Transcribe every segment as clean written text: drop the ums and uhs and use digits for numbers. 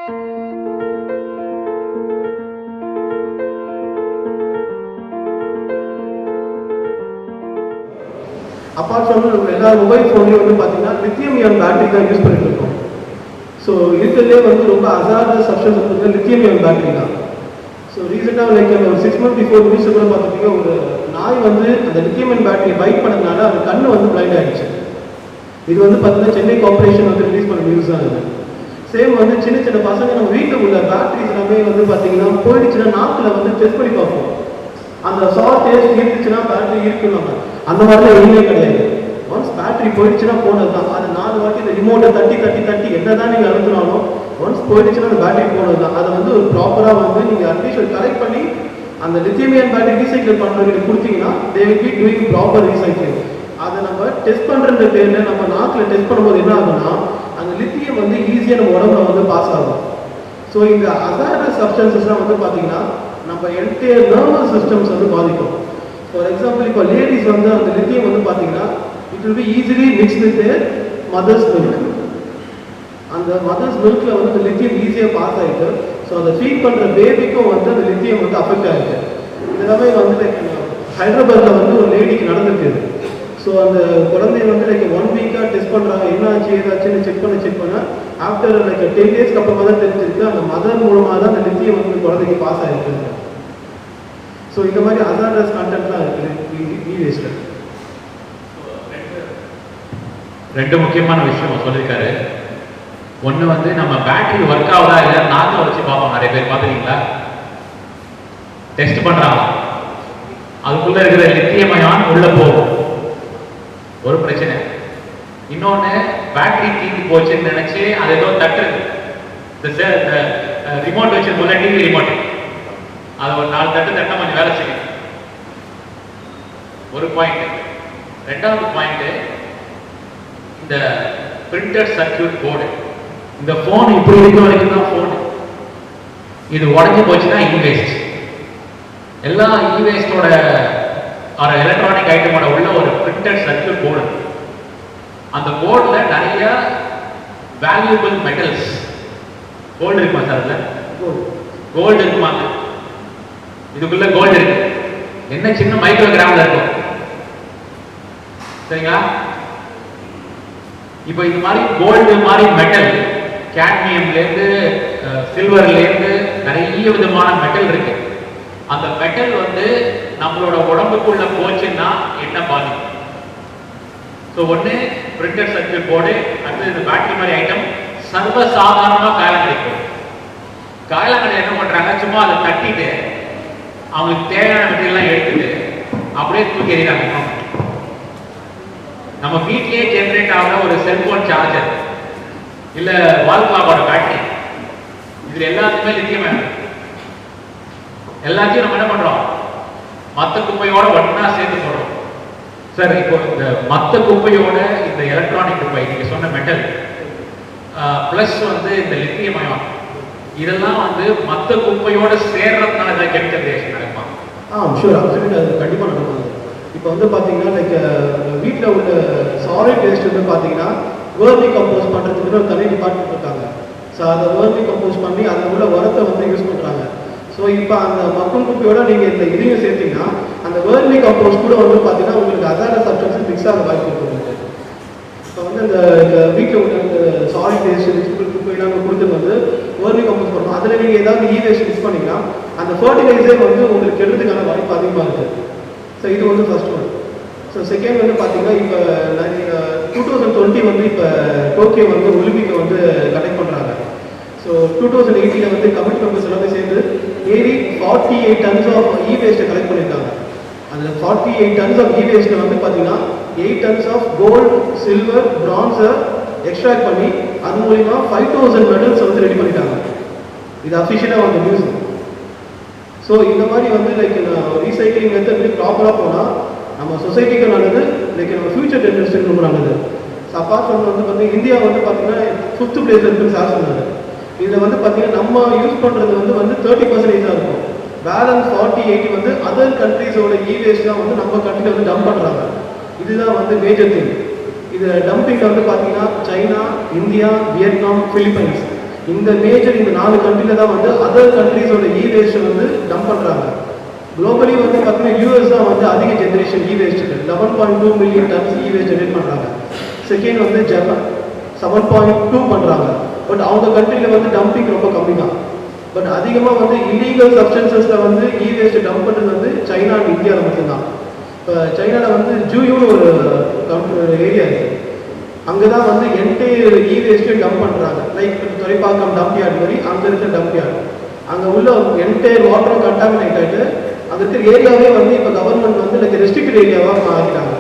Apart from எல்லா mobile ஃபோன்லேயும் வந்து பார்த்தீங்கன்னா லித்தியம் இயன் பேட்டரி தான் யூஸ் பண்ணிட்டு இருக்கோம். ஸோ இருக்கிறதுலே வந்து ரொம்ப அசார்டஸ் சப்ஸ்டன்ஸ் வந்து லித்தியம் இயன் பேட்டரி தான். ஸோ ரீசெண்டாக லைக் ஒரு 6 months பிஃபோர் நியூஸ் கூட பார்த்துட்டீங்க, ஒரு நாய் வந்து அந்த லித்தியம் இயன் பேட்டரியை பைட் பண்ணதுனால அந்த கண்ணு வந்து பிளைண்ட் ஆகிடுச்சு. இது வந்து பார்த்தீங்கன்னா சென்னை கார்பரேஷன் வந்து ரிலீஸ் பண்ண நியூஸ் தான் இது. சேம் வந்து சின்ன சின்ன பசங்க நம்ம வீட்டில் உள்ள பேட்டரிஸ் எல்லாமே வந்து பார்த்தீங்கன்னா போயிடுச்சுன்னா நாக்கில் வந்து டெஸ்ட் பண்ணி பார்ப்போம். அந்த சால்ட் டேஸ்ட் இருந்துச்சுன்னா பேட்டரி இருக்குன்னு அந்த மாதிரிலாம் எதுவுமே கிடையாது. ஒன்ஸ் பேட்டரி போயிடுச்சுன்னா போனது தான். அது 4 வாட்டி இந்த ரிமோட்டை தட்டி தட்டி தட்டி என்ன தான் நீங்கள் அழுத்தினாலும் ஒன்ஸ் போயிடுச்சுன்னா அந்த பேட்டரி போனது தான். அதை வந்து ஒரு ப்ராப்பராக வந்து நீங்கள் அட்லீஸ்ட் கலெக்ட் பண்ணி அந்த லித்தியம் இயன் பேட்டரி ரீசைக்கிள் பண்ணுறவங்க கொடுத்தீங்கன்னா they will be doing proper recycling. அதை நம்ம டெஸ்ட் பண்ணுற பேரில் நம்ம நாக்கில் டெஸ்ட் பண்ணும்போது என்ன ஆகுதுன்னா அந்த லித்தியம் வந்து ஈஸியாக நம்ம உடம்புல வந்து பாஸ் ஆகும். ஸோ இந்த அசார்டஸ் சப்ஸ்டன்சஸ்லாம் வந்து பார்த்தீங்கன்னா நம்ம என்டையர் நர்வஸ் சிஸ்டம்ஸ் வந்து பாதிக்கும். ஃபார் எக்ஸாம்பிள் இப்போ லேடிஸ் வந்து அந்த லித்தியம் வந்து பார்த்தீங்கன்னா it will be easily mix with their mothers milk. அந்த மதர்ஸ் மில்கில் வந்து அந்த லித்தியம் ஈஸியாக பாஸ் ஆகிட்டு ஸோ அதை ஃபீட் பண்ணுற பேபிக்கும் வந்து அந்த லித்தியம் வந்து அஃபெக்ட் ஆகிருக்கு. இதெல்லாமே வந்து லைக் ஹைதராபாத்தில் வந்து ஒரு லேடிக்கு நடந்துருக்குது. ஸோ அந்த குழந்தைய வந்து லைக் 1 வீக்காக டெஸ்ட் பண்ணுறாங்க, என்ன ஆச்சு ஏதாச்சுன்னு செக் பண்ண ஆஃப்டர் லைக் 10 days அப்புறமா தான் தெரிஞ்சிருக்கு அந்த மதர் மூலமாக தான் அந்த லித்தியம் வந்து குழந்தைக்கு பாஸ் ஆகிருக்கு. ஸோ இந்த மாதிரி அசார்டஸ் கண்டென்ட்லாம் இருக்குது இ-வேஸ்ட்டில். ரெண்டு முக்கியமான விஷயம் சொல்லியிருக்காரு. ஒன்று வந்து நம்ம பேட்டரி ஒர்க் ஆகுதா இல்லை நாக்கில் வச்சு பார்ப்போம். நிறைய பேர் பார்த்துருக்கீங்களா? டெஸ்ட் பண்ணுறாங்க, அதுக்குள்ளே இருக்கிற லித்தியம் அயான் உள்ளே போகும், ஒரு பிரச்சனை. இன்னொன்று பேட்டரி தீர்ந்து போச்சுன்னு நினைச்சு அது ஏதோ தட்டுறது. இந்த ரிமோட் வச்சிருக்கோம்ல, டிவி ரிமோட், அதை ஒரு 4 தட்டு தட்ட கொஞ்சம் வேலை செய்யும். ஒரு பாயிண்ட். ரெண்டாவது பாயிண்ட், இந்த பிரிண்டட் சர்க்யூட் போர்டு, இந்த போன் இப்படி இருக்க வரைக்கும் தான் போன். இது உடஞ்சி போச்சுன்னா இ-வேஸ்ட். எல்லா இ-வேஸ்டோட ஒரு எலக்ட்ரானிக் ஐட்டமோட உள்ள ஒரு பிரிண்டட் சர்க்யூட் போர்டு. அந்த போர்டில் நிறைய வேல்யூபிள் மெட்டல்ஸ், கோல்டு இருக்குமா சார்? அதில் கோல்டு இருக்குமாங்க. இதுக்குள்ள கோல்டு இருக்கு. என்ன சின்ன மைக்ரோகிராம்ல இருக்கும், சரிங்களா? இப்போ இது மாதிரி கோல்டு மாதிரி மெட்டல், கேட்மியம்லேருந்து சில்வர்லேருந்து நிறைய விதமான மெட்டல் இருக்கு. அந்த மெட்டல் வந்து நம்மளோட உடம்புக்குள்ள போச்சுன்னா என்ன பாதிக்கும்? ஸோ ஒன்று பிரிண்டட் சர்க்யூட் போர்டு, அடுத்து இந்த பேட்டரி மாதிரி ஐட்டம் சர்வசாதாரணமாக காயலாங்கடை. காயலாங்கடை என்ன பண்ணுறாங்க, சும்மா அதை தட்டிட்டு அவங்களுக்கு தேவையான மெட்டீரியல்லாம் எடுத்துட்டு அப்படியே தூக்கி எறிகிறாங்க. நம்ம வீட்லேயே ஜென்ரேட் ஆகிற ஒரு செல்போன் சார்ஜர் இல்லை வால் கிளாக்கோட பேட்டரி, இதில் எல்லாத்துக்குமே லித்தியம் வேணும். எல்லாத்தையும் நம்ம என்ன பண்றோம், மற்ற குப்பையோட ஒன்னா சேர்த்து போடுறோம். சார், இப்போ இந்த மற்ற குப்பையோட இந்த எலக்ட்ரானிக் குப்பை, நீங்க சொன்ன மெட்டல் பிளஸ் வந்து இந்த லித்தியம் அயான், இதெல்லாம் வந்து மற்ற குப்பையோட சேர்றதுனால ஏதாவது கெமிக்கல் ரியாக்ஷன் நடக்குமா? ஷூர், அப்சல்யூட், அது கண்டிப்பாக நடக்கும். இப்போ வந்து பார்த்தீங்கன்னா லைக் வீட்டில் உள்ள சாலிட் வேஸ்ட் வந்து பார்த்தீங்கன்னா வேர்மி கம்போஸ் பண்ணுறதுக்கு ஒரு தனி டிபார்ட்மெண்ட் இருக்காங்க. ஸோ அதை வேர்மி கம்போஸ் பண்ணி அதில் உள்ள உரத்தை வந்து யூஸ் பண்ணுறாங்க. ஸோ இப்போ அந்த மக்கள் குப்பையோட நீங்கள் இந்த இதையும் சேர்த்தீங்கன்னா அந்த வேர்மி கம்போஸ் கூட வந்து பார்த்தீங்கன்னா உங்களுக்கு அசார்டஸ் சப்ஸ்டன்ஸ் மிக்ஸ் ஆக வாய்ப்பு இருக்குது. இப்போ வந்து அந்த வீட்டில் உள்ள அந்த சாலிட் வேஸ்ட் வெஜிடபிள் குப்பையெல்லாம் கொடுத்து வந்து வேர்மி கம்போஸ் பண்ணணும். அதில் நீங்கள் ஏதாவது இ-வேஸ்ட் மிக்ஸ் பண்ணிங்கன்னா அந்த ஃபர்டிலைசர் வந்து உங்களுக்கு கெடுறதுக்கான வாய்ப்பு அதிகமாக இருக்குது. ஸோ இது வந்து ஃபர்ஸ்ட் ஒன். ஸோ செகண்ட் வந்து பார்த்தீங்கன்னா இப்போ 2020 வந்து இப்போ டோக்கியோ வந்து ஒலிம்பிக்கை வந்து கண்டக்ட் பண்ணுறாங்க. ஸோ 2018 வந்து கமிட்டி மெம்பர்ஸ் எல்லாமே சேர்ந்து ஏறி 48 tons ஆஃப் இ-வேஸ்ட்டை கலெக்ட் பண்ணியிருக்காங்க. அதில் 48 tons ஆஃப் இ-வேஸ்ட்டை வந்து பார்த்தீங்கன்னா 8 tons ஆஃப் கோல்டு, சில்வர், பிரான்ஸை எக்ஸ்ட்ராக்ட் பண்ணி அது மூலிமா 5000 மெடல்ஸ் வந்து ரெடி பண்ணிட்டாங்க. இது அஃபிஷியலாக வந்து நியூஸ். ஸோ இந்த மாதிரி வந்து லைக் ரீசைக்ளிங் மெத்தட் வந்து ப்ராப்பராக போனால் நம்ம சொசைட்டிக்கு நல்லது, லைக் நம்ம ஃபியூச்சர் ஜென்ரேஷனுக்கு ரொம்ப நல்லது. ஸோ அப்பார்ட் ஃப்ரம் வந்து பார்த்தீங்கன்னா இந்தியா வந்து பார்த்தீங்கன்னா 5th place இருக்குன்னு சார் சொன்னார். இதில் வந்து பார்த்தீங்கன்னா நம்ம யூஸ் பண்ணுறது வந்து 30% இருக்கும். பேலன்ஸ் 40-80 வந்து அதர் கண்ட்ரீஸோட இ-வேஸ்ட்லாம் வந்து நம்ம கண்ட்ரியில் வந்து டம்ப் பண்ணுறாங்க. இதுதான் வந்து மேஜர் திங். இது டம்பிங்கில் வந்து பார்த்தீங்கன்னா சைனா, இந்தியா, வியட்நாம், பிலிப்பைன்ஸ் இந்த மேஜர் இந்த 4 கண்ட்ரில தான் வந்து அதர் கண்ட்ரீஸோட இ வேஸ்ட் வந்து டம்ப் பண்றாங்க. குளோபலி வந்து பார்த்தீங்கன்னா யூஎஸ் தான் வந்து அதிக generation e waste 11.2 million tons e waste generate பண்றாங்க. செகண்ட் வந்து ஜப்பான் 7.2 பண்றாங்க. பட் அவங்க கண்ட்ரில வந்து டம்பிங் ரொம்ப கம்மி தான். பட் அதிகமாக வந்து இல்லீகல் சப்ஸ்டன்சஸ்ல வந்து இ வேஸ்ட் டம்ப் பண்ணுறது வந்து சைனா அண்ட் இந்தியாவில் மட்டும்தான். இப்போ சைனாவில் வந்து ஜூயூன்னு ஒரு ஏரியா இருக்குது. அங்கே தான் வந்து என்டையர் இ வேஸ்ட்டையும் டம்ப் பண்ணுறாங்க. லைக் துறைப்பாக்கம் டம்ப் யார்டு மாதிரி அங்கே இருக்கிற டம்ப் யார்டு. அங்கே உள்ள என்டையர் வாட்டரும் கண்டாமினேட் ஆகிட்டு அங்கே இருக்கிற ஏரியாவே வந்து இப்போ கவர்மெண்ட் வந்து லைக் ரெஸ்ட்ரிக்டட் ஏரியாவாக மாறிட்டாங்க.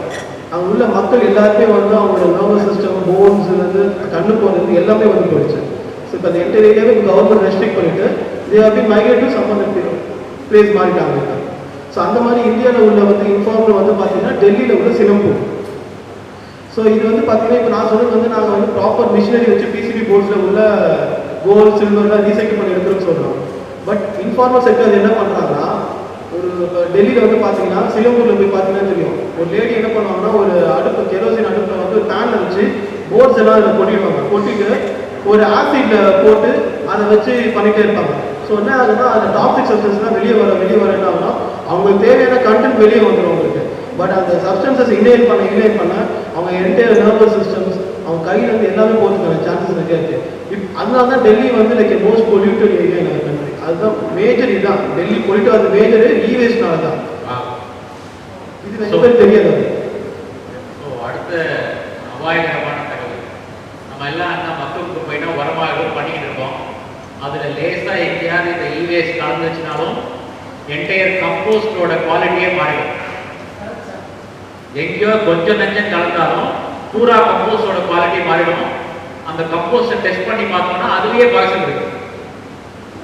அங்கே உள்ள மக்கள் எல்லாருமே வந்து அவங்களோட நர்வஸ் சிஸ்டம், போன்ஸ்லேருந்து கண்ணு போகிறது எல்லாமே வந்து போயிடுச்சு. ஸோ இப்போ அந்த என்டையர் ஏரியாவே இப்போ கவர்மெண்ட் ரெஸ்ட்ரிக்ட் பண்ணிட்டு they have been migrate to some other place மாறிட்டாங்க. ஸோ அந்த மாதிரி இந்தியாவில் உள்ள வந்து இன்ஃபார்மில் வந்து பார்த்தீங்கன்னா டெல்லியில் உள்ள சிலம்பூர். ஸோ இது வந்து பார்த்தீங்கன்னா இப்போ நான் சொன்னது வந்து நாங்கள் வந்து ப்ராப்பர் மிஷினரி வச்சு பிசிபி போர்ட்ஸில் உள்ள கோல்டு சில்வர்லாம் ரீசைக்கிள் பண்ணி எடுக்கிறோம்னு சொல்கிறோம். பட் இன்ஃபார்மல் செக்டர் என்ன பண்ணுறாங்கன்னா ஒரு டெல்லியில் வந்து பார்த்தீங்கன்னா சிலம்பூரில் போய் பார்த்தீங்கன்னா தெரியும், ஒரு லேடி என்ன பண்ணுவாங்கன்னா ஒரு அடுப்பு கெரோசின் அடுப்பில் வந்து ஒரு பேனில் வச்சு போர்ட்ஸ் எல்லாம் அதில் கொட்டிடுவாங்க. கொட்டிட்டு ஒரு ஆசிடில் போட்டு அதை வச்சு பண்ணிகிட்டே இருப்பாங்க. ஸோ என்ன ஆகுதுன்னா அந்த டாக்ஸிக் சப்ஸ்டன்ஸ்லாம் வெளியே வர என்ன ஆகுனா அவங்களுக்கு தேவையான கண்டென்ட் வெளியே வந்துடும் அவங்களுக்கு. பட் அந்த சப்ஸ்டன்சஸ் இன்ஹேல் பண்ண அவங்க என்டையர் நர்வஸ் சிஸ்டம்ஸ் அவங்க கையிலேருந்து எல்லாமே போகிறதுக்கான சான்சஸ் நிறைய இருக்குது. அதனால தான் டெல்லி வந்து like most polluted area in our country. அதுதான் மேஜர். இதுதான் டெல்லி பொல்யூட் ஆகுது மேஜர் இ வேஸ்ட்னால தான். இது நிறைய பேர் தெரியாது. அடுத்த அபாயகரமான தகவல், நம்ம எல்லாம் என்ன மக்களுக்கு போயிட்டா உரமாக பண்ணிக்கிட்டு இருக்கோம். அதில் லேசாக எங்கேயாவது இந்த இ வேஸ்ட் கலந்துச்சுனாலும் என்டையர் கம்போஸ்டோட குவாலிட்டியே மாறிடும். எங்கேயோ கொஞ்சம் நஞ்சம் கலந்தாலும் பூரா கம்போஸ்டோட குவாலிட்டி மாறிடும். அந்த கம்போஸ்டை டெஸ்ட் பண்ணி பார்த்தோம்னா அதுலேயே பாய்சன் இருக்கு.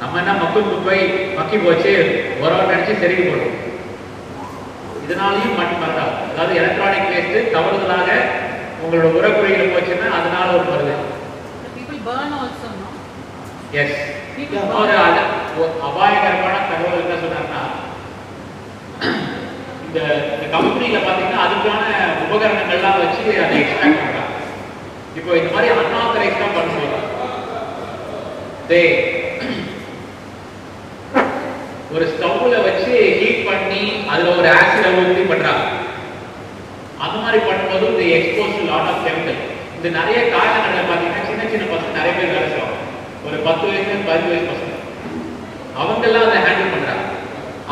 நம்ம என்ன மக்களுக்கு போய் மக்கி போச்சு உரம் நினைச்சு செருகி போடும். இதனாலையும் மண் மறந்தால், அதாவது எலக்ட்ரானிக் வேஸ்ட் தவறுதலாக உங்களோட உரக்குறையில் போச்சுன்னா அதனால ஒரு வருது. எஸ், ஒரு அபாயகரமான தகவல் என்ன சொன்னாங்கன்னா, இந்த கம்பெனியில பாத்தீங்கன்னா அதுக்கான உபகரணங்கள்லாம் வச்சு அதை எக்ஸ்ட்ராக்ட் பண்றாங்க. இப்போ இந்த மாதிரி அன்ஆத்தரைஸ்டா பண்ணும்போது ஒரு ஸ்டவ்ல வச்சு ஹீட் பண்ணி அதுல ஒரு ஆசிட் ஊற்றி பண்றாங்க. அந்த மாதிரி பண்ணும்போது இந்த எக்ஸ்போஸ் லாட் ஆஃப் கெமிக்கல். இந்த நிறைய காரணங்கள்ல பாத்தீங்கன்னா சின்ன சின்ன பசங்க நிறைய பேர் வேலை செய்வாங்க. ஒரு 10 வயசு 15 வயசு பசங்க அவங்க எல்லாம் அதை ஹேண்டில் பண்றாங்க.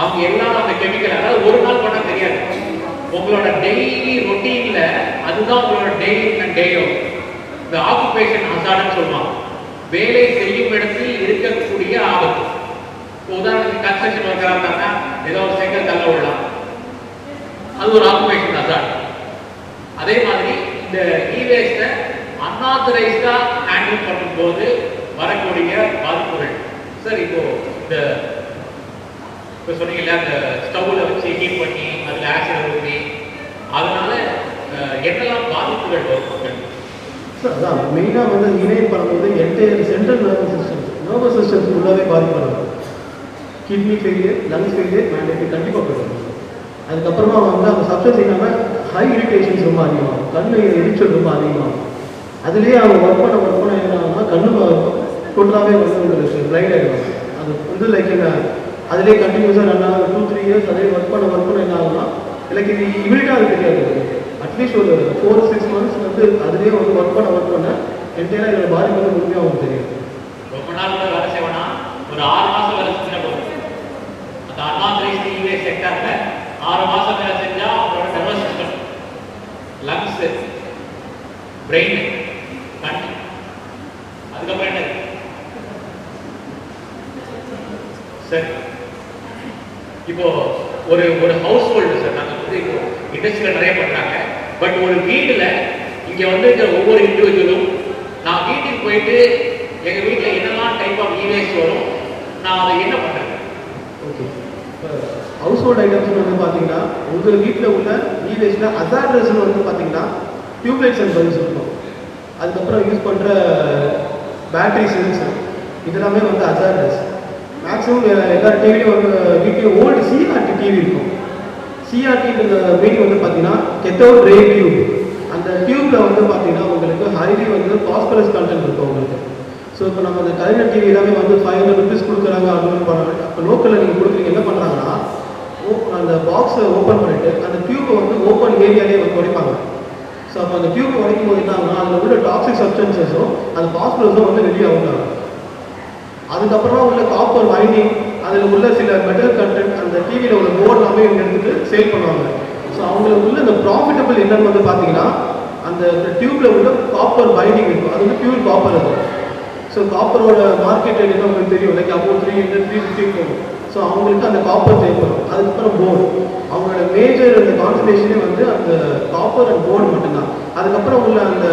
அவங்க எல்லாம் அந்த கெமிக்கல், அதாவது ஒரு நாள் பண்ண தெரியாது. உங்களோட டெய்லி ரொட்டீன்ல அதுதான் உங்களோட டெய்லி இந்த ஆக்குபேஷன் ஹசார்ட்னு சொல்லுவாங்க. வேலை செய்யும் இடத்தில் இருக்கக்கூடிய ஆபத்து. உதாரணத்துக்கு கன்ஸ்ட்ரக்ஷன் ஒர்க்கரா இருந்தாங்கன்னா ஏதோ ஒரு செங்கல் தள்ள விடலாம், அது ஒரு ஆக்குபேஷன் ஹசார்ட். அதே மாதிரி இந்த இ வேஸ்ட்டை அன்ஆத்தரைஸ்டா ஹேண்டில் பண்ணும்போது வரக்கூடிய பாதிப்புகள். சார் இப்போ இந்த இப்போ சொன்னீங்கல்ல அந்த ஸ்டவ்ல வச்சு ஹீட் பண்ணி அதில் ஆசிட் ஊற்றி அதனால என்னெல்லாம் பாதிப்புகள் வரும்? சார் அதான் மெயினாக வந்து இணையம் பண்ணும்போது என்டையர் சென்ட்ரல் நர்வஸ் சிஸ்டம்ஸ் ஃபுல்லாகவே பாதிப்படுறாங்க. Kidney failure, lungs failure mandatory கண்டிப்பாக போயிடும். அதுக்கப்புறமா வந்து அந்த சப்ஸ்டன்ஸ் இல்லாமல் ஹை இரிட்டேஷன்ஸ் ரொம்ப அதிகமாகும், கண்ணு எரிச்சல் ரொம்ப அதிகமாகும். அதுலேயே அவங்க ஒர்க் பண்ண என்ன ஆகும்னா கண்ணு டோட்டலாகவே வந்து உங்களுக்கு பிளைண்ட் ஆகிடுவாங்க. அது வந்து லைக் என்ன அதிலே கண்டினியூஸாக ரன் ஆகும் 2-3 இயர்ஸ் அதே ஒர்க் பண்ண என்ன ஆகும்னா எனக்கு இது இமீடியட்டாக அது தெரியாது. அட்லீஸ்ட் ஒரு 4-6 மந்த்ஸ் வந்து அதுலேயே வந்து ஒர்க் பண்ண என்டையராக இதோட பாதிப்பு வந்து முழுமையாக அவங்களுக்கு தெரியும். ரொம்ப நாள் கூட வேலை செய்வோம்னா ஒரு 6 மாதம் வேலை செஞ்சால் போதும். அந்த அன்ஆத்தரைஸ்டு இ வேஸ்ட் செக்டர்ல 6 மாதம் வேலை செஞ்சால் அவங்களோட நர்வஸ் சிஸ்டம், லங்ஸ், பிரெயின், கண், அதுக்கப்புறம் என்ன சார் இப்போ ஒரு ஹவுஸ் ஹோல்டு சார், நாங்கள் வந்து இப்போ இண்டஸ்ட்ரியில் நிறைய பண்ணுறாங்க. பட் ஒரு வீட்டில் இங்கே வந்து இருக்கிற ஒவ்வொரு இண்டிவிஜுவலும் நான் வீட்டுக்கு போயிட்டு எங்கள் வீட்டில் என்னெல்லாம் டைப் ஆஃப் இ வேஸ்ட் வரும், நான் அதை என்ன பண்ணுறேன்? ஓகே, இப்போ ஹவுஸ் ஹோல்ட் ஐட்டம்ஸ் வந்து பார்த்தீங்கன்னா உங்கள் வீட்டில் உள்ள இ வேஸ்ட்டில் ஹசார்டஸ்ன்னு வந்து பார்த்தீங்கன்னா டியூப்லைட்ஸ் அண்ட் பல்ப்ஸ் இருக்கும். அதுக்கப்புறம் யூஸ் பண்ணுற பேட்டரி செல்ஸ் இதெல்லாமே வந்து ஹசார்டஸ். மேக்ஸிமம் எல்லா டிவிலையும் வந்து வீட்லேயும் ஓல்டு சிஆர்டி டிவி இருக்கும். சிஆர்டின்ற மீனிங் வந்து பார்த்தீங்கன்னா கெத்தோட் ரே டியூப். அந்த டியூப்பில் வந்து பார்த்தீங்கன்னா உங்களுக்கு ஹைலி வந்து பாஸ்பரஸ் கண்டென்ட் இருக்கும் உங்களுக்கு. ஸோ இப்போ நம்ம அந்த கலைஞர் டிவி எல்லாமே வந்து 500 rupees கொடுக்குறாங்க அப்படின்னு பண்ணுறாங்க. அப்போ லோக்கலில் நீங்கள் கொடுக்குறீங்க என்ன பண்ணுறாங்கன்னா அந்த பாக்ஸை ஓப்பன் பண்ணிவிட்டு அந்த டியூப்பை வந்து ஓப்பன் ஏரியாலே வந்து உடைப்பாங்க. ஸோ அப்போ அந்த டியூப்பை உடைக்கும் போது என்ன ஆகுனா அதில் உள்ள டாக்ஸிக் சப்ஸ்டன்சஸும் அந்த பாஸ்பரஸும் வந்து வெளியே ஆகுறாங்க. அதுக்கப்புறமா உள்ள காப்பர் வைண்டிங் அதில் உள்ள சில மெட்டல் கண்டென்ட் அந்த டிவியில் உள்ள போர்டு எல்லாமே இவங்க எடுத்துட்டு சேல் பண்ணுவாங்க. ஸோ அவங்களுக்கு உள்ள இந்த ப்ராஃபிட்டபிள் என்னன்னு வந்து பார்த்தீங்கன்னா அந்த டியூப்பில் உள்ள காப்பர் பைண்டிங் இருக்கும். அது வந்து பியூர் காப்பர் இருக்கும். ஸோ காப்பரோட மார்க்கெட் ரேட் என்ன உங்களுக்கு தெரியும், லைக் அப்போ 300-350 போகும். ஸோ அவங்களுக்கு அந்த காப்பர் தேவைப்படும். அதுக்கப்புறம் போர்டு, அவங்களோட மேஜர் அந்த கான்சன்ட்ரேஷனே வந்து அந்த காப்பர் அண்ட் போர்டு மட்டும்தான். அதுக்கப்புறம் உள்ள அந்த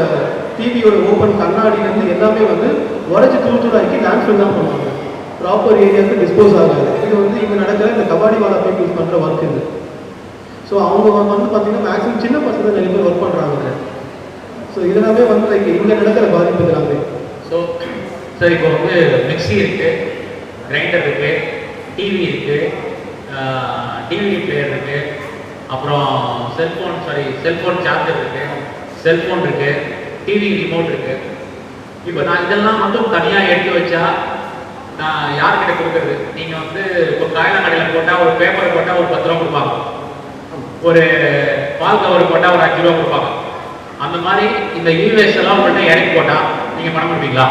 டிவியோட ஓப்பன் கண்ணாடியிலேருந்து எல்லாமே வந்து உடச்சி தூளாக்கி லேண்ட்ஃபில் தான் பண்ணுவாங்க. ப்ராப்பர் ஏரியாவுக்கு டிஸ்போஸ் ஆகாது. இது வந்து இங்கே நடக்கிற இந்த கபாடிவாலா பீப்புள்ஸ் பண்ணுற ஒர்க் இது. ஸோ அவங்க வந்து பார்த்தீங்கன்னா மேக்ஸிமம் சின்ன பசங்க நிறைய பேர் ஒர்க் பண்ணுறாங்க. ஸோ இதெல்லாமே வந்து லைக் இங்கே நடக்கிற பாதிப்பு எல்லாமே. ஸோ சார் இப்போ வந்து மிக்சி இருக்குது, கிரைண்டர் இருக்குது, டிவி இருக்குது, டிவிடி பிளேயர் இருக்குது, அப்புறம் செல்ஃபோன் சார்ஜர் இருக்குது, செல்ஃபோன் இருக்குது, டிவி ரிமோட் இருக்குது. இப்போ நான் இதெல்லாம் மட்டும் தனியாக எடுத்து வச்சா நான் யார்கிட்ட கொடுக்குறது? நீங்கள் வந்து இப்போ காயெல்லாம் கடையில் போட்டால் ஒரு பேப்பரை போட்டால் ஒரு 10 ரூபா கொடுப்பாங்க, ஒரு பால் கவர் போட்டால் ஒரு 5 ரூபா கொடுப்பாங்க. அந்த மாதிரி இந்த யூஎஸ் எல்லாம் உங்கள்கிட்ட இறக்கி போட்டால் நீங்கள் பணம் கொடுப்பீங்களா?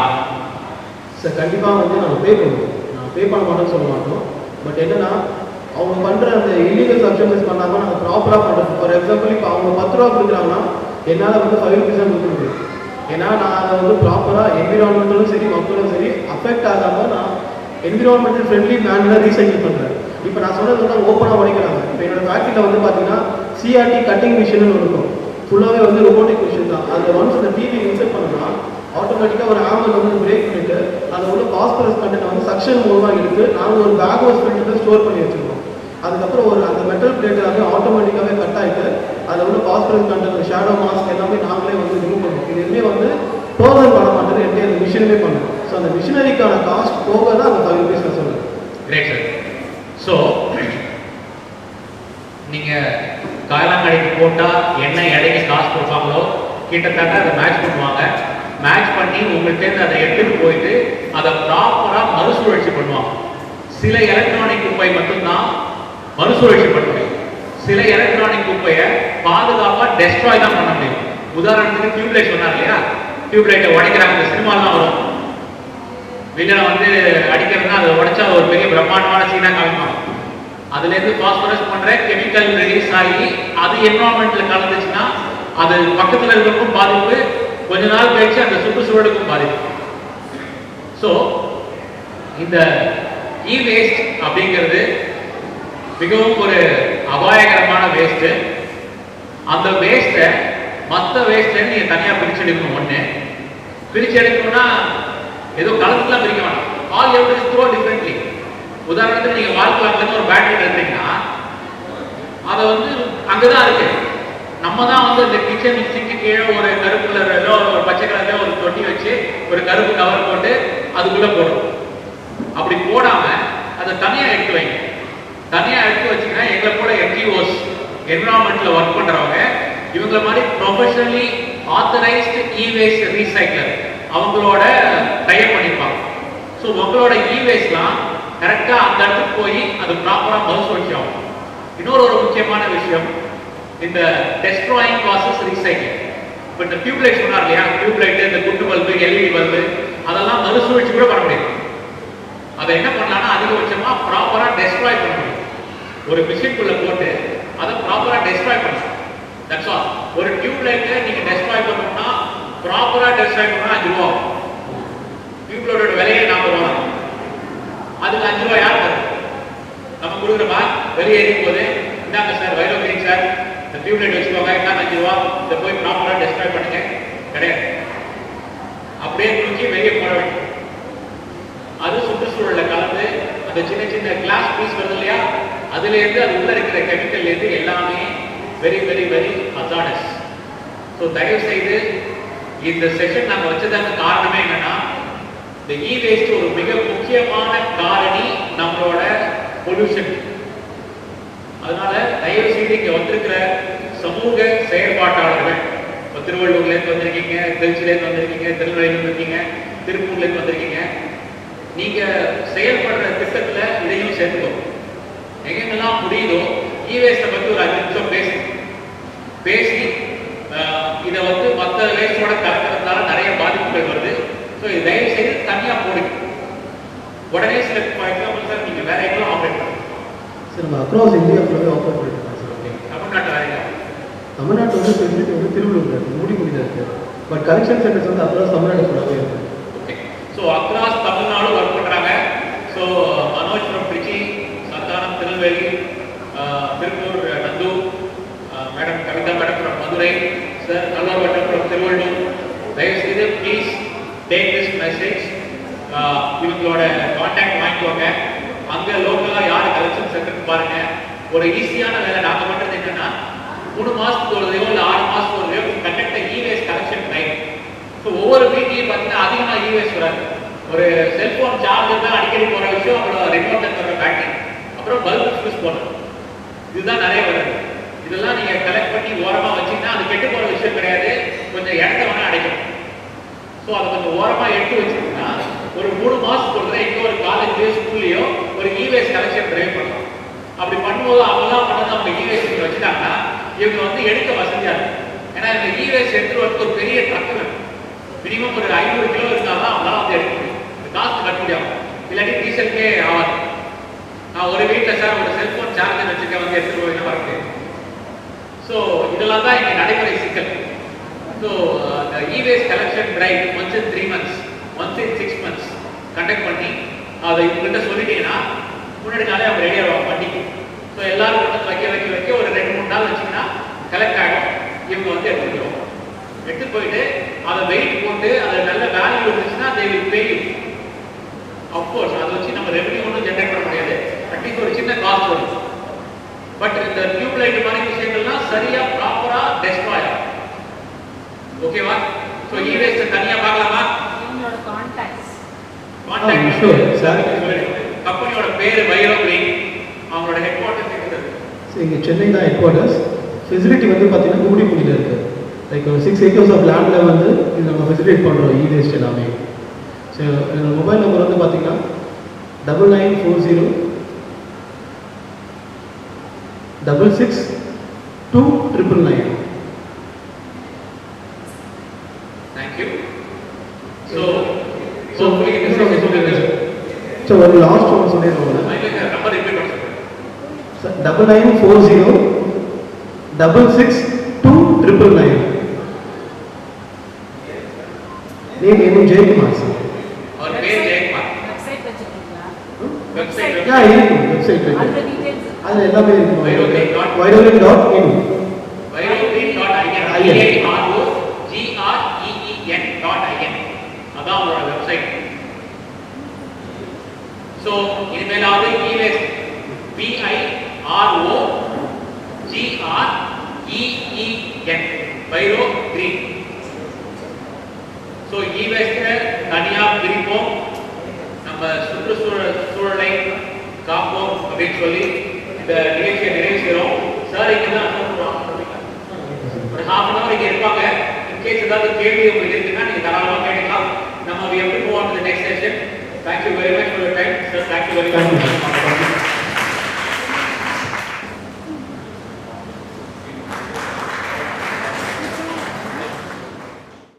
சார் கண்டிப்பாக வந்து நம்ம பே பண்ணுவோம். நான் பே பண்ண மாட்டோம்னு சொல்ல மாட்டோம். பட் என்னன்னா அவங்க பண்ணுற அந்த இல்லீகல் சப்ஸ்டன்சஸ் பண்ணாமல் நாங்கள் ப்ராப்பராக பண்ணுறோம். ஃபார் எக்ஸாம்பிள் இப்போ அவங்க 10 ரூபா கொடுக்குறாங்கன்னா என்னால் வந்து 5 rupees தான் கொடுக்க முடியும். ஏன்னா நான் அதை வந்து ப்ராப்பராக என்விரான்மெண்டலும் சரி மக்களும் சரி அஃபெக்ட் ஆகாமல் நான் என்விரான்மெண்டல் ஃப்ரெண்ட்லி மேனில் ரீசைக்கிள் பண்ணுறேன். இப்போ நான் சொன்னது வந்து ஓப்பனாக உடைக்கிறாங்க. இப்போ என்னோட ஃபேக்ட்ரியில் வந்து பார்த்தீங்கன்னா சிஆர்டி கட்டிங் மிஷின்னு இருக்கும். ஃபுல்லாகவே வந்து ரொபோட்டிக் மிஷின் தான். அதில் ஒன்ஸ் அந்த டிவி இன்செர்ட் பண்ணோம்னா ஆட்டோமேட்டிக்காக ஒரு ஆம்பிள் வந்து பிரேக் பண்ணிவிட்டு அதை உள்ள பாஸ்பரஸ் கண்டென்ட் வந்து சக்ஷன் மூலமாக எடுத்து நாங்கள் ஒரு பேக் வாஷ் ஃபில்டரில் ஸ்டோர் பண்ணி வச்சுருக்கோம். அதுக்கப்புறம் ஒரு அந்த மெட்டல் பிளேட் எல்லாமே ஆட்டோமேட்டிக்காகவே கட் ஆகிட்டு அதில் உள்ள பாஸ்பரஸ் கண்டென்ட் ஷேடோ மாஸ்க் எல்லாமே நாங்களே வந்து ரிமூவ் பண்ணுவோம். இது எதுவுமே வந்து பர்சன் பண்ண மாட்டேது, என்கிட்ட அந்த மிஷினுமே பண்ணுவோம். ஸோ அந்த மிஷினரிக்கான காஸ்ட் போக தான் அந்த 5 rupees நான் சொல்லுவேன். Great sir. ஸோ நீங்கள் காயலாங்கடைக்கு போட்டால் என்ன எடைக்கு காசு கொடுப்பாங்களோ கிட்டத்தட்ட அதை மேட்ச் பண்ணுவாங்க. மேட்ச் பண்ணி உங்கள்கிட்ட அதை எடுத்துகிட்டு போயிட்டு அதை ப்ராப்பராக மறுசுழற்சி பண்ணுவாங்க. சில எலக்ட்ரானிக் குப்பை மட்டும்தான் மறுசுழற்சி பண்ண முடியும். சில எலக்ட்ரானிக் குப்பையை பாதுகாப்பாக டெஸ்ட்ராய் தான் பண்ண முடியும். உதாரணத்துக்கு டியூப்லைட் சொன்னார் இல்லையா, டியூப்லைட்டை உடைக்கிறாங்க. இந்த சினிமாலாம் வரும், வில்லனை வந்து அடிக்கிறதுனா அதை உடைச்சா ஒரு பெரிய பிரம்மாண்டமான சீனாக காமிப்பாங்க. அதுலேருந்து பாஸ்பரஸ் பண்ணுற கெமிக்கல் ரிலீஸ் ஆகி அது என்வரான்மெண்ட்டில் கலந்துச்சுன்னா அது பக்கத்தில் இருக்கிறதுக்கும் பாதிப்பு, கொஞ்ச நாள் கழிச்சு அந்த சுற்றுச்சூழலுக்கும் பாதிப்பு. ஸோ இந்த இ வேஸ்ட் அப்படிங்கிறது மிகவும் ஒரு அபாயகரமான வேஸ்ட்டு. அந்த வேஸ்ட்டை மற்ற வேஸ்ட்லேருந்து நீங்கள் தனியாக பிரித்து எடுக்கணும். ஒன்று பிரித்து எடுக்கணும்னா ஏதோ கலந்துலாம் பிரிக்க வேணாம். All every throw differently. உதாரணத்துக்கு நீங்கள் வால் கிளாக்லேருந்து ஒரு பேட்டரி எடுத்துட்டீங்கன்னா அதை வந்து அங்கே தான் இருக்கு. நம்ம தான் வந்து இந்த கிச்சன் மிக்சிக்கு கீழே ஒரு கருப்பு கலர்லோ ஒரு பச்சை கலர்லோ ஒரு தொட்டி வச்சு ஒரு கருப்பு கவர் போட்டு அதுக்குள்ளே போடுறோம். அப்படி போடாமல் அதை தனியாக எடுத்து வைங்க. தனியாக எடுத்து வச்சிங்கன்னா எங்களை போல என்ஜிஓஸ் என்விரான்மெண்ட்டில் ஒர்க் பண்ணுறவங்க இவங்கள மாதிரி ப்ரொஃபஷனலி ஆத்தரைஸ்டு இ வேஸ்ட் ரீசைக்கிளர் அவங்களோட டைப் பண்ணியிருப்பாங்க. ஸோ உங்களோட இ வேஸ்ட்லாம் கரெக்டாக அந்த இடத்துக்கு போய் அது ப்ராப்பராக மறுசுழற்சி ஆகும். இன்னொரு ஒரு முக்கியமான விஷயம், இந்த டெஸ்ட்ராயிங் ப்ராசஸ் ரீசைக்கிள். இப்போ இந்த டியூப்லைட் சொன்னார் இல்லையா, டியூப்லைட்டு, இந்த குண்டு பல்பு, எல்இடி பல்பு அதெல்லாம் மறுசுழற்சி கூட பண்ண முடியும். அதை என்ன பண்ணலாம்னா அதிகபட்சமாக ப்ராப்பராக டெஸ்ட்ராய் பண்ண முடியும். ஒரு மிஷின்குள்ளே போட்டு அதை ப்ராப்பராக டெஸ்ட்ராய் பண்ணணும். That's all. ஒரு டியூப்லைட்டை நீங்கள் டெஸ்ட்ராய் பண்ணணும்னா ப்ராப்பராக டெஸ்ட்ராய் பண்ணணும்னா 5 ரூபா. டியூப்லைட்டோட விலையே 40 ரூபா. அதுக்கு 5 ரூபா யார் தரும்? நம்ம கொடுக்குறோமா? வெளியே எரியும் போது இந்தாங்க சார், வைரோகிரீன் சார், இந்த டியூப்லைட் வச்சுக்கோங்க, இந்தாங்க 5 ரூபா, இதை போய் ப்ராப்பராக டெஸ்ட்ராய் பண்ணுங்க. கிடையாது. அப்படியே தூக்கி வெளியே போட வேண்டும். அது சுற்றுச்சூழலில் கலந்து அந்த சின்ன சின்ன கிளாஸ் பீஸ் வருது இல்லையா, அதுலேருந்து அது உள்ள இருக்கிற கெமிக்கல்லேருந்து எல்லாமே very very very hazardous. So தயவு செய்து இந்த செஷன் நாங்கள் வச்சதான காரணமே என்னன்னா, இந்த இ வேஸ்ட் ஒரு மிக முக்கியமான காரணி நம்மளோட பொல்யூஷன். அதனால தயவு செய்து இங்கே வந்திருக்கிற சமூக செயற்பாட்டாளர்கள், இப்போ திருவள்ளூர்லேருந்து வந்திருக்கீங்க, திருச்சியிலேருந்து வந்திருக்கீங்க, திருநெல்வேலியிலேருந்து வந்திருக்கீங்க, திருப்பூர்ல இருந்து வந்திருக்கீங்க. நீங்க செயல்படுற திட்டத்துல இதையும் சேர்த்துக்கோங்க. எங்கெங்கெல்லாம் முடியுதோ இ-வேஸ்ட்டை பத்தி ஒரு 5 நிமிஷம் பேசி இதை வந்து மற்ற வேஸ்டோட கலக்கிறதுனால நிறைய பாதிப்புகள் வருது. ஸோ இது தயவு செய்து தனியாக போடுங்க. உடனே சில எக்ஸாம்பிள் சார் நீங்கள் வேற எங்கெல்லாம் ஆப்ரேட் பண்ணுங்க சார்? நம்ம அக்ராஸ் இந்தியா ஃபுல்லாகவே ஆப்ரேட் பண்ணிருக்கோம் சார். ஓகே. தமிழ்நாட்டு வேலைங்க தமிழ்நாட்டு வந்து ஃபெசிலிட்டி வந்து திருவள்ளூர் இருக்குது, மூடிமுடியில் இருக்குது. பட் கலெக்ஷன் சென்டர்ஸ் வந்து அக்ராஸ் தமிழ்நாடு ஃபுல்லாகவே இருக்குது. Okay. So across Tamil Nadu work பண்ணுறாங்க. So Manoj from Tiruchi, Santhanam Tirunelveli, Tiruppur Nandu, madam Kavitha madam from Madurai, sir Nallavattam from Tiruvallur. தயவுசெய்து ப்ளீஸ் டேக் திஸ் மெசேஜ். இவங்களோட கான்டாக்ட் வாங்கிக்கோங்க. அங்கே லோக்கலாக யார் கலெக்ஷன் சென்டர்னு பாருங்க. ஒரு ஈஸியான வேலை நாங்கள் பண்ணுறது என்னன்னா 3 மாதத்துக்கு ஒரு தடவையோ இல்லை 6 மாதத்துக்கு ஒரு தடவையோ கண்டக்ட் இ-வேஸ்ட் கலெக்ஷன் டைம். ஸோ ஒவ்வொரு வீட்லையும் பார்த்தீங்கன்னா அதிகமாக இ-வேஸ்ட் வராது. ஒரு செல்ஃபோன் சார்ஜர் தான் அடிக்கடி போகிற விஷயம், அப்புறம் ரிமோட் வர பேட்டரி, அப்புறம் பல்ப் ஃபியூஸ் போடுறது, இதுதான் நிறைய வருது. இதெல்லாம் நீங்கள் கலெக்ட் பண்ணி ஓரமாக வச்சிங்கன்னா அது கெட்டு போகிற விஷயம் கிடையாது. கொஞ்சம் இடத்த வேணால் அடைக்கணும். ஸோ அதை கொஞ்சம் ஓரமாக எடுத்து வச்சிங்கன்னா ஒரு 3 மாதத்துக்கு ஒரு தடவை எங்கே ஒரு காலேஜ்லேயோ ஸ்கூல்லையோ ஒரு இ-வேஸ்ட் கலெக்ஷன் ட்ரைவ் பண்ணலாம். அப்படி பண்ணும்போது அவங்களாம் பண்ணது அவங்க இ-வேஸ்ட் வச்சுட்டாங்கன்னா இவங்க வந்து எடுக்க வசதியாக இருக்கும். ஏன்னா இந்த இ-வேஸ்ட் எடுத்துட்டு வரது ஒரு பெரிய ட்ரக் வேணும். மினிமம் ஒரு 500 கிலோ இருந்தால் தான் அவங்களால வந்து எடுக்க முடியும். காஸ்ட் கட்ட முடியாது, இல்லாட்டி டீசலுக்கே ஆகாது. நான் ஒரு வீட்டில் சார் ஒரு செல்ஃபோன் சார்ஜர் வச்சுக்க வந்து எடுத்துட்டு போய் வர முடியாது. ஸோ இதெல்லாம் தான் இங்கே நடைமுறை சிக்கல். ஸோ இந்த e-waste collection drive once in 3 months, once in 6 months conduct பண்ணி அதை இவங்ககிட்ட சொல்லிட்டீங்கன்னா முன்னாடி நாளே அவங்க ரெடியாக பண்ணிக்கும். ஸோ எல்லாரும் கொண்டு வைக்க ஒரு 2-3 நாள் வச்சிங்கன்னா கலெக்ட் ஆகிடும். இவங்க வந்து எடுத்துக்கிறோம். எடுத்து போயிட்டு அதை வெயிட் போட்டு அதில் நல்ல வேல்யூ இருந்துச்சுன்னா they will pay you. Of course அதை வச்சு நம்ம ரெவன்யூ ஒன்றும் ஜென்ரேட் பண்ண முடியாது. அட்லீஸ்ட் ஒரு சின்ன காஸ்ட் வரும். பட் இந்த டியூப் லைட் மாதிரி விஷயங்கள்லாம் சரியா ப்ராப்பரா டெஸ்ட்ராய் ஆகும். ஓகேவா? ஸோ இ-வேஸ்ட் தனியாக பார்க்கலாமா? உங்களோட கான்டாக்ட்ஸ் கம்பெனியோட பேர் வைரோ கிரீன். அவங்களோட ஹெட் குவார்ட்டர்ஸ் இருக்குது. ஸோ இங்கே சென்னை தான் ஹெட் குவார்ட்டர்ஸ். ஃபெசிலிட்டி வந்து பார்த்தீங்கன்னா மூடிமுடியில் இருக்குது. லைக் ஒரு 6 acres ஆஃப் லேண்டில் வந்து இது நம்ம ஃபெசிலிட்டேட் பண்ணுறோம் இ-வேஸ்ட் எல்லாமே. ஸோ என்னோட மொபைல் நம்பர் வந்து பார்த்தீங்கன்னா 9940 662999. தேங்க்யூ. ஸோ ஒரு லாஸ்ட் ஒன்று சொல்லிடுறோம். நம்பர் ரிப்பீட் பண்ணுங்க. 9940 662999. Name Jayakumar sir. அவர் பேர் ஜெயக்குமார். வெப்சைட் வச்சிருக்கீங்களா? வெப்சைட் இருக்கு, வெப்சைட் இருக்கு. அந்த டீடைல்ஸ் அது எல்லாமே இருக்கு. Virogreen.in. virogreen.in. virogreen.in. அதான் உங்களோட வெப்சைட். ஸோ இனிமேலாவது இ-வேஸ்ட் VIROGREEN வைரோ கிரீன். ஸோ இ-வேஸ்ட்டை தனியாக பிரிப்போம், நம்ம சுற்றுச்சூழலை காப்போம் அப்படின்னு சொல்லி இந்த நிகழ்ச்சியை நிறைவு செய்கிறோம். சார் இங்கே தான் ஒரு ½ an hour இங்கே இருப்பாங்க. இன்கேஸ் ஏதாவது கேள்வி உங்களுக்கு இருக்குன்னா நீங்கள் தாராளமாக கேட்கலாம். நம்ம we have to move on to the next session. Thank you very much for your time, sir. Thank you very much.